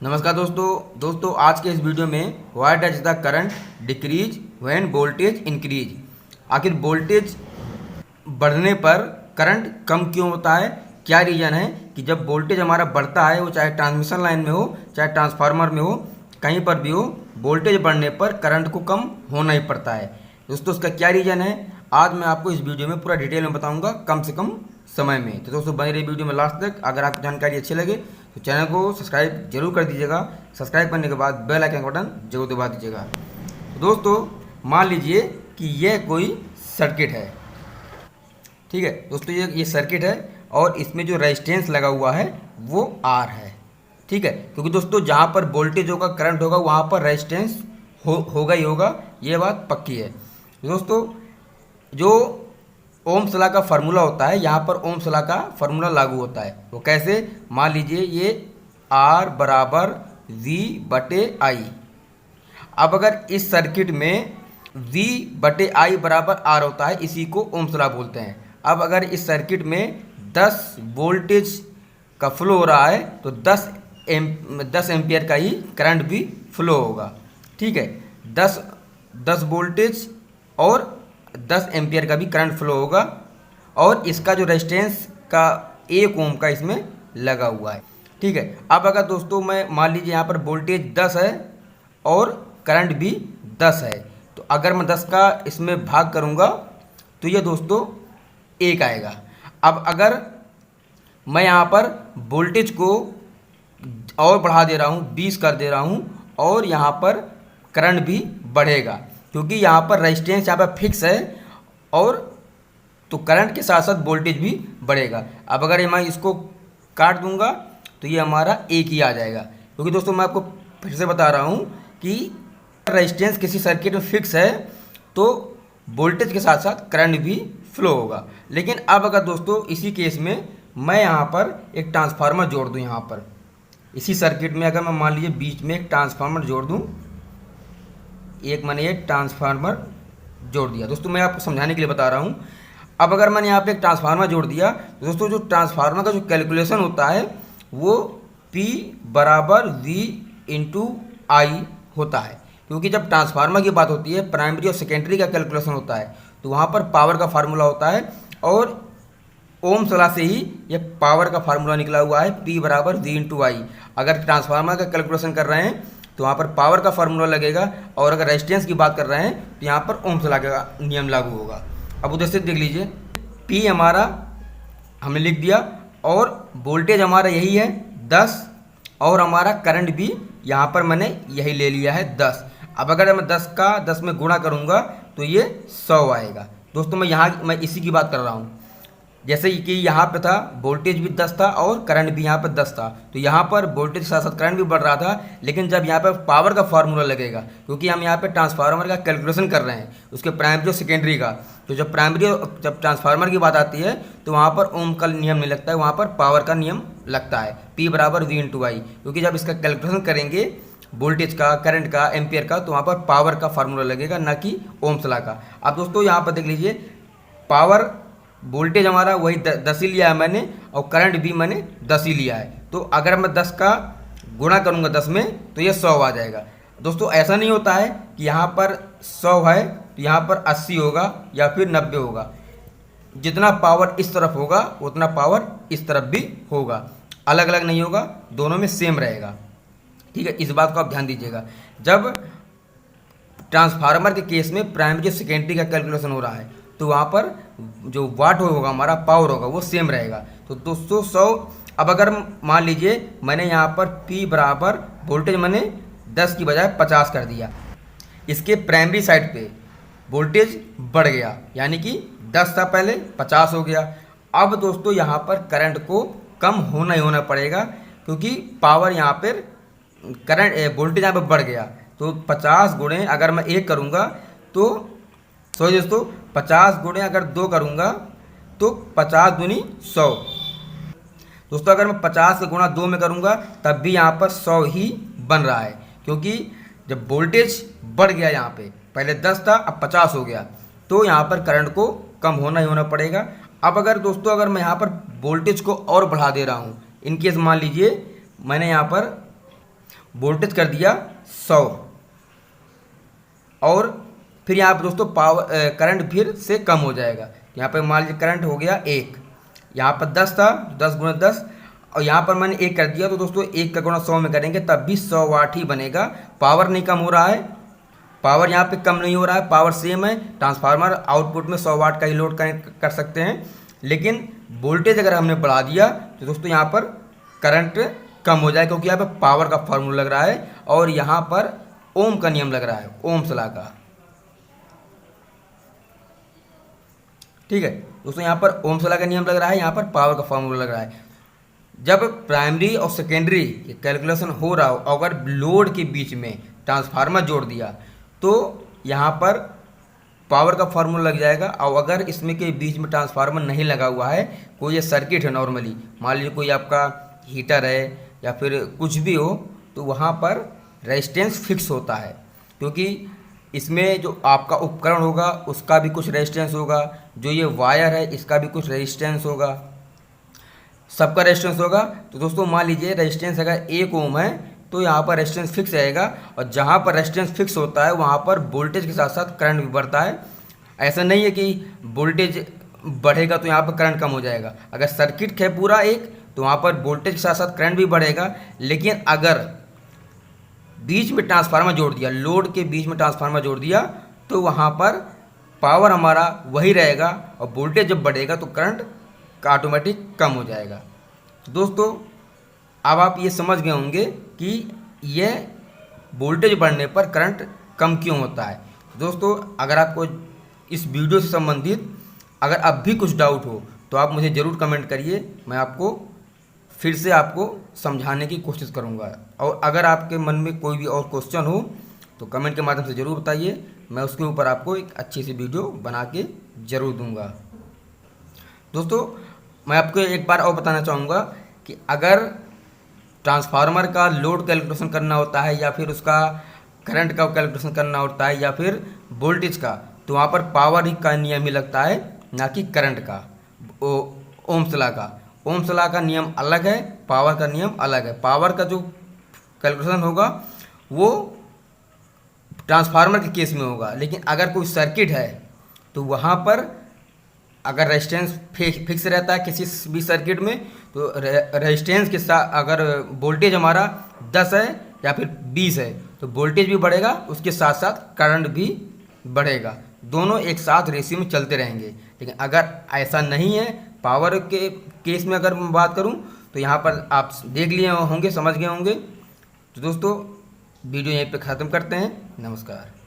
नमस्कार दोस्तों आज के इस वीडियो में why does the current decrease when voltage increase. आखिर वोल्टेज बढ़ने पर करंट कम क्यों होता है। क्या रीज़न है कि जब वोल्टेज हमारा बढ़ता है, वो चाहे ट्रांसमिशन लाइन में हो चाहे ट्रांसफार्मर में हो, कहीं पर भी हो, वोल्टेज बढ़ने पर करंट को कम होना ही पड़ता है। दोस्तों उसका क्या रीज़न है, आज मैं आपको इस वीडियो में पूरा डिटेल में बताऊंगा कम से कम समय में। तो दोस्तों बने रहिए वीडियो में लास्ट तक। अगर आपको जानकारी अच्छी लगे तो चैनल को सब्सक्राइब जरूर कर दीजिएगा। सब्सक्राइब करने के बाद बेल आइकन बटन जरूर दबा दीजिएगा। तो दोस्तों मान लीजिए कि यह कोई सर्किट है, ठीक है दोस्तों, ये सर्किट है और इसमें जो रेजिस्टेंस लगा हुआ है वो आर है, ठीक है। क्योंकि दोस्तों जहाँ पर वोल्टेज होगा, करंट होगा, वहाँ पर रेजिस्टेंस होगा ही होगा, ये बात पक्की है। दोस्तों जो ओम्स लॉ का फार्मूला होता है, यहाँ पर ओम्स लॉ का फार्मूला लागू होता है। वो कैसे, मान लीजिए ये R बराबर V बटे आई। अब अगर इस सर्किट में V बटे आई बराबर R होता है, इसी को ओम्स लॉ बोलते हैं। अब अगर इस सर्किट में 10 वोल्टेज का फ्लो हो रहा है तो 10 एम्पियर का ही करंट भी फ्लो होगा, ठीक है। 10 वोल्टेज और 10 एम्पियर का भी करंट फ्लो होगा और इसका जो रेजिस्टेंस का 1 ओम का इसमें लगा हुआ है, ठीक है। अब अगर दोस्तों मैं मान लीजिए यहाँ पर वोल्टेज 10 है और करंट भी 10 है, तो अगर मैं 10 का इसमें भाग करूँगा तो ये दोस्तों 1 आएगा। अब अगर मैं यहाँ पर वोल्टेज को और बढ़ा दे रहा हूँ, 20 कर दे रहा हूँ, और यहाँ पर करंट भी बढ़ेगा क्योंकि यहाँ पर रेजिस्टेंस यहाँ पर फिक्स है, और तो करंट के साथ साथ वोल्टेज भी बढ़ेगा। अब अगर मैं इसको काट दूंगा तो ये हमारा 1 ही आ जाएगा। क्योंकि दोस्तों मैं आपको फिर से बता रहा हूँ कि रेजिस्टेंस किसी सर्किट में फिक्स है तो वोल्टेज के साथ साथ करंट भी फ्लो होगा। लेकिन अब अगर दोस्तों इसी केस में मैं यहाँ पर एक ट्रांसफार्मर जोड़ दूँ, यहाँ पर इसी सर्किट में अगर मैं मान लीजिए बीच में एक ट्रांसफार्मर जोड़ दूँ, मैंने एक ट्रांसफार्मर जोड़ दिया। दोस्तों मैं आपको समझाने के लिए बता रहा हूँ। अब अगर मैंने यहाँ पे एक ट्रांसफार्मर जोड़ दिया तो दोस्तों जो ट्रांसफार्मर का जो कैलकुलेशन होता है वो P बराबर V इंटू आई होता है। क्योंकि जब ट्रांसफार्मर की बात होती है, प्राइमरी और सेकेंडरी का कैलकुलेशन होता है, तो वहाँ पर पावर का फार्मूला होता है और ओम्स लॉ से ही ये पावर का फार्मूला निकला हुआ है, P बराबर V इंटू आई। अगर ट्रांसफार्मर का कैलकुलेशन कर रहे हैं तो वहाँ पर पावर का फार्मूला लगेगा, और अगर रेजिस्टेंस की बात कर रहे हैं तो यहाँ पर ओम्स लॉ का नियम लागू होगा। अब उधर से देख लीजिए, P हमारा हमने लिख दिया और वोल्टेज हमारा यही है 10, और हमारा करंट भी यहाँ पर मैंने यही ले लिया है 10। अब अगर मैं 10 का 10 में गुणा करूँगा तो ये 100 आएगा। दोस्तों मैं इसी की बात कर रहा हूँ। जैसे कि यहाँ पे था वोल्टेज भी 10 था और करंट भी यहाँ पर 10 था, तो यहाँ पर वोल्टेज के साथ साथ करंट भी बढ़ रहा था। लेकिन जब यहाँ पर पावर का फार्मूला लगेगा, क्योंकि हम यहाँ पे ट्रांसफार्मर का कैलकुलेशन कर रहे हैं, उसके प्राइमरी और सेकेंडरी का, तो जब ट्रांसफार्मर की बात आती है तो वहाँ पर ओम का नियम नहीं लगता है, वहाँ पर पावर का नियम लगता है, P बराबर V इंटू आई। क्योंकि जब इसका कैलकुलेशन करेंगे वोल्टेज का, करंट का, एम्पियर का, तो वहाँ पर पावर का फार्मूला लगेगा, ना कि ओम्स लॉ का। अब दोस्तों यहाँ पर देख लीजिए, पावर वोल्टेज हमारा वही 10 ही लिया है मैंने, और करंट भी मैंने 10 ही लिया है। तो अगर मैं 10 का गुणा करूँगा 10 में तो ये 100 आ जाएगा। दोस्तों ऐसा नहीं होता है कि यहाँ पर 100 है तो यहाँ पर 80 होगा या फिर 90 होगा। जितना पावर इस तरफ होगा उतना पावर इस तरफ भी होगा, अलग अलग नहीं होगा, दोनों में सेम रहेगा, ठीक है। इस बात को आप ध्यान दीजिएगा। जब ट्रांसफार्मर के केस में प्राइमरी और सेकेंडरी का कैलकुलेशन हो रहा है तो वहाँ पर जो वाट होगा, हमारा पावर होगा, वो सेम रहेगा। तो दोस्तों 100, अब अगर मान लीजिए मैंने यहाँ पर P बराबर वोल्टेज मैंने 10 की बजाय 50 कर दिया, इसके प्राइमरी साइड पे वोल्टेज बढ़ गया, यानी कि 10 था पहले 50 हो गया। अब दोस्तों यहाँ पर करंट को कम होना ही होना पड़ेगा, क्योंकि पावर यहाँ पर करंट वोल्टेज यहाँ पर बढ़ गया। तो 50 गुणे अगर मैं 1 करूँगा तो सॉरी दोस्तों 50 गुणे अगर 2 करूँगा तो 50 दूनी 100। दोस्तों अगर मैं 50 का गुणा 2 में करूँगा तब भी यहाँ पर 100 ही बन रहा है, क्योंकि जब वोल्टेज बढ़ गया, यहाँ पे पहले 10 था अब 50 हो गया, तो यहाँ पर करंट को कम होना ही होना पड़ेगा। अब अगर दोस्तों अगर मैं यहाँ पर वोल्टेज को और बढ़ा दे रहा हूँ, इनकेस मान लीजिए मैंने यहाँ पर वोल्टेज कर दिया 100, और फिर यहाँ पर दोस्तों करंट फिर से कम हो जाएगा। यहाँ पर मान लीजिए करंट हो गया 1, यहाँ पर 10 था, 10 गुणा 10, और यहाँ पर मैंने 1 कर दिया, तो दोस्तों 1 का गुणा 100 में करेंगे तब भी 100 वाट ही बनेगा। पावर नहीं कम हो रहा है, पावर यहाँ पे कम नहीं हो रहा है, पावर सेम है। ट्रांसफार्मर आउटपुट में 100 वाट का ही लोड कनेक्ट कर सकते हैं, लेकिन वोल्टेज अगर हमने बढ़ा दिया तो दोस्तों यहाँ पर करंट कम हो जाए, क्योंकि यहाँ पर पावर का फॉर्मूला लग रहा है और यहाँ पर ओम का नियम लग रहा है, ओम्स लॉ का। ठीक है दोस्तों, यहाँ पर ओम्स लॉ का नियम लग रहा है, यहाँ पर पावर का फॉर्मूला लग रहा है। जब प्राइमरी और सेकेंडरी कैलकुलेशन हो रहा हो, अगर लोड के बीच में ट्रांसफार्मर जोड़ दिया तो यहाँ पर पावर का फार्मूला लग जाएगा। और अगर इसमें के बीच में ट्रांसफार्मर नहीं लगा हुआ है, कोई ये सर्किट है नॉर्मली, मान लीजिए कोई आपका हीटर है या फिर कुछ भी हो, तो वहाँ पर रेजिस्टेंस फिक्स होता है, क्योंकि इसमें जो आपका उपकरण होगा उसका भी कुछ रेजिस्टेंस होगा, जो ये वायर है इसका भी कुछ रेजिस्टेंस होगा, सबका रेजिस्टेंस होगा। तो दोस्तों मान लीजिए रेजिस्टेंस अगर 1 ओम है तो यहाँ पर रेजिस्टेंस फिक्स रहेगा, और जहाँ पर रेजिस्टेंस फिक्स होता है वहाँ पर वोल्टेज के साथ साथ करंट भी बढ़ता है। ऐसा नहीं है कि वोल्टेज बढ़ेगा तो यहाँ पर करंट कम हो जाएगा। अगर सर्किट है पूरा एक, तो वहाँ पर वोल्टेज के साथ साथ करंट भी बढ़ेगा, लेकिन अगर बीच में ट्रांसफार्मर जोड़ दिया, लोड के बीच में ट्रांसफार्मर जोड़ दिया, तो वहाँ पर पावर हमारा वही रहेगा, और वोल्टेज जब बढ़ेगा तो करंट का ऑटोमेटिक कम हो जाएगा। तो दोस्तों अब आप ये समझ गए होंगे कि यह वोल्टेज बढ़ने पर करंट कम क्यों होता है। दोस्तों अगर आपको इस वीडियो से संबंधित अगर अब भी कुछ डाउट हो तो आप मुझे ज़रूर कमेंट करिए, मैं आपको फिर से आपको समझाने की कोशिश करूंगा। और अगर आपके मन में कोई भी और क्वेश्चन हो तो कमेंट के माध्यम से ज़रूर बताइए, मैं उसके ऊपर आपको एक अच्छी सी वीडियो बना के ज़रूर दूंगा। दोस्तों मैं आपको एक बार और बताना चाहूँगा कि अगर ट्रांसफार्मर का लोड कैलकुलेशन करना होता है, या फिर उसका करंट का कैलकुलेशन करना होता है, या फिर वोल्टेज का, तो वहाँ पर पावर ही का नियम ही लगता है, ना कि करंट का। ओम्स लॉ का, ओम्स लॉ का नियम अलग है, पावर का नियम अलग है। पावर का जो कैलकुलेशन होगा वो ट्रांसफार्मर के केस में होगा, लेकिन अगर कोई सर्किट है तो वहाँ पर अगर रेजिस्टेंस फिक्स रहता है किसी भी सर्किट में, तो रेजिस्टेंस के साथ अगर वोल्टेज हमारा 10 है या फिर 20 है तो वोल्टेज भी बढ़ेगा, उसके साथ साथ करंट भी बढ़ेगा, दोनों एक साथ रेशियो में चलते रहेंगे। लेकिन अगर ऐसा नहीं है, पावर के केस में अगर मैं बात करूं, तो यहाँ पर आप देख लिए होंगे, समझ गए होंगे। तो दोस्तों वीडियो यहीं पे ख़त्म करते हैं। नमस्कार।